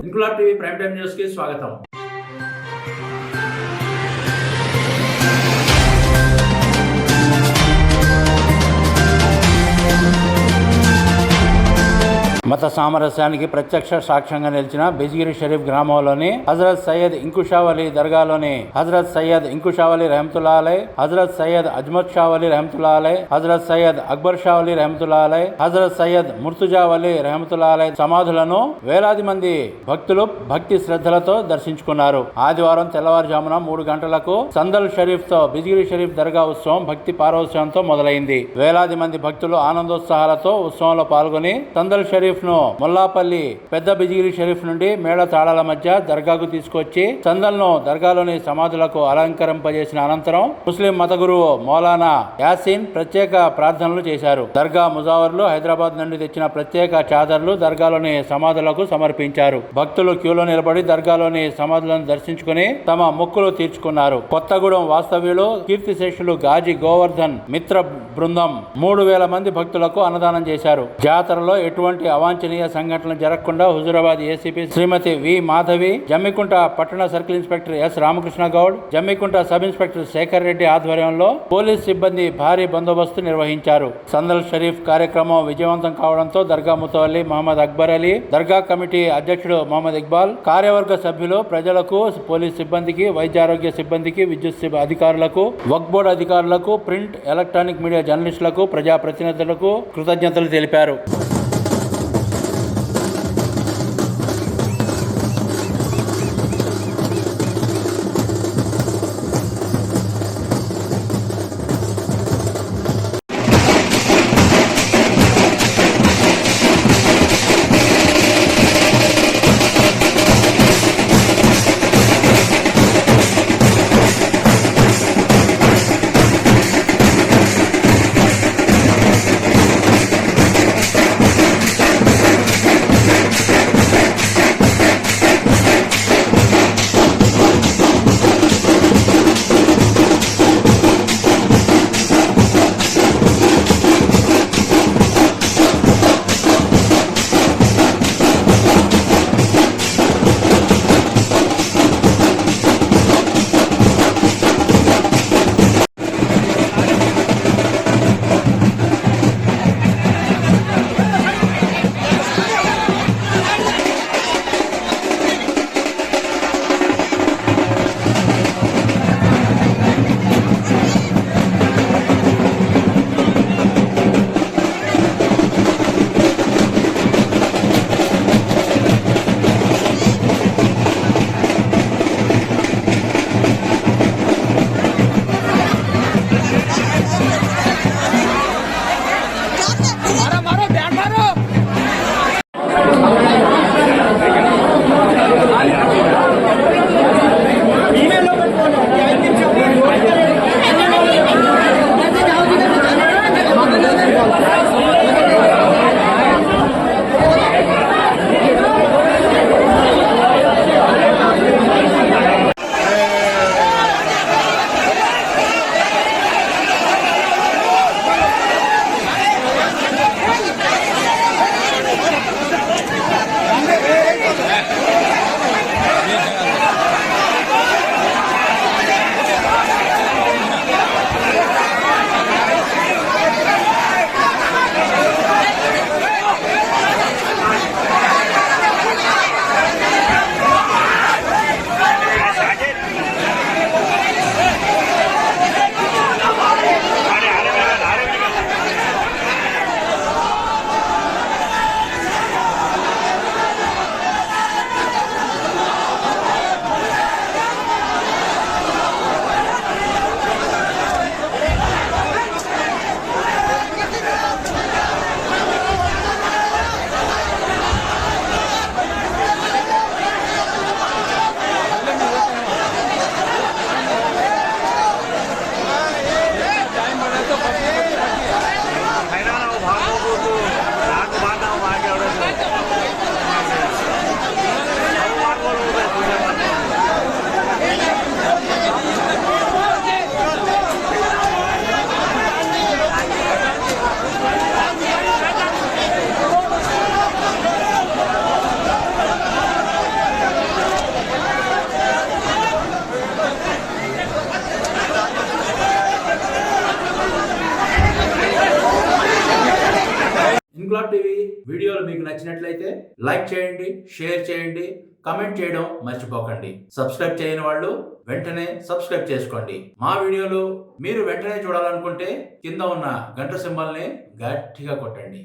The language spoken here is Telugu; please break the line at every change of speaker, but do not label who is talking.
Inquilab TV prime time news కి స్వాగతం. మత సామరస్యానికి ప్రత్యక్ష సాక్ష్యంగా నిలిచిన బిజ్గిరి షరీఫ్ గ్రామంలోని హజరత్ సయ్యద్ ఇంకుషావలి దర్గాలోని హజరత్ సయ్యద్ ఇంకుషావలి రహమతుల్లా అలై, హజరత్ సయ్యద్ అజ్మత్ షావలి రహమతుల్లా అలై, హజరత్ సయ్యద్ అక్బర్ షావలి రహమతుల్లా అలై, హజరత్ సయ్యద్ ముర్తుజావలి రహమతుల్లా అలై సమాధులను వేలాది మంది భక్తులు భక్తి శ్రద్ధలతో దర్శించుకున్నారు. ఆదివారం తెల్లవారుజామున 3 గంటలకు సందల్ షరీఫ్ తో బిజ్గిరి షరీఫ్ దర్గా ఉత్సవం భక్తి పారవస్యంతో మొదలైంది. వేలాది మంది భక్తులు ఆనందోత్సాహాలతో ఉత్సవంలో పాల్గొని సందల్ షరీఫ్ ను ముల్లాపల్లి పెద్ద బిజ్గిరి షరీఫ్ నుండి మేళ తాళాల మధ్య దర్గాకు తీసుకొచ్చి సందల్ ను దర్గాలోని సమాధులకు అలంకరింపజేసిన అనంతరం ముస్లిం మత గురువు మౌలానా యాసిన్ ప్రత్యేక ప్రార్థనలు చేశారు. దర్గా ముజావర్లు హైదరాబాద్ నుండి తెచ్చిన ప్రత్యేక చాదర్లు దర్గాలోని సమాధులకు సమర్పించారు. భక్తులు క్యూలో నిలబడి దర్గాలోని సమాధులను దర్శించుకుని తమ మొక్కులు తీర్చుకున్నారు. కొత్తగూడెం వాస్తవ్యులు కీర్తిశేషులు గాజీ గోవర్ధన్ మిత్ర బృందం 3000 మంది భక్తులకు అన్నదానం చేశారు. జాతరలో ఎటువంటి అవాంఛనీయ సంఘటనలు జరగకుండా హుజూరాబాద్ ఏసీపీ శ్రీమతి వి మాధవి, జమ్మికుంట పట్టణ circle inspector S Ramakrishna Goud, Jammikunta sub inspector Shekar Reddy ఆధ్వర్యంలో పోలీస్ సిబ్బంది భారీ బందోబస్తు నిర్వహించారు. సందల్ షరీఫ్ కార్యక్రమం విజయవంతం కావడంతో దర్గా ముతవల్లి మహమ్మద్ అక్బర్ అలీ, దర్గా కమిటీ అధ్యక్షుడు మహమ్మద్ ఇక్బాల్, కార్యవర్గ సభ్యులు ప్రజలకు, పోలీస్ సిబ్బందికి, వైద్యారోగ్య సిబ్బందికి, విద్యుత్ అధికారులకు, వక్ఫ్ బోర్డు అధికారులకు, ప్రింట్ ఎలక్ట్రానిక్ మీడియా జర్నలిస్టులకు, ప్రజాప్రతినిధులకు కృతజ్ఞతలు తెలిపారు. ఇలాంటివి వీడియోలు మీకు నచ్చినట్లయితే లైక్ చేయండి, షేర్ చేయండి, కమెంట్ చేయడం మర్చిపోకండి. సబ్స్క్రైబ్ చేయని వాళ్ళు వెంటనే సబ్స్క్రైబ్ చేసుకోండి. మా వీడియోలు మీరు వెంటనే చూడాలనుకుంటే కింద ఉన్న గంట సింబల్ని గట్టిగా కొట్టండి.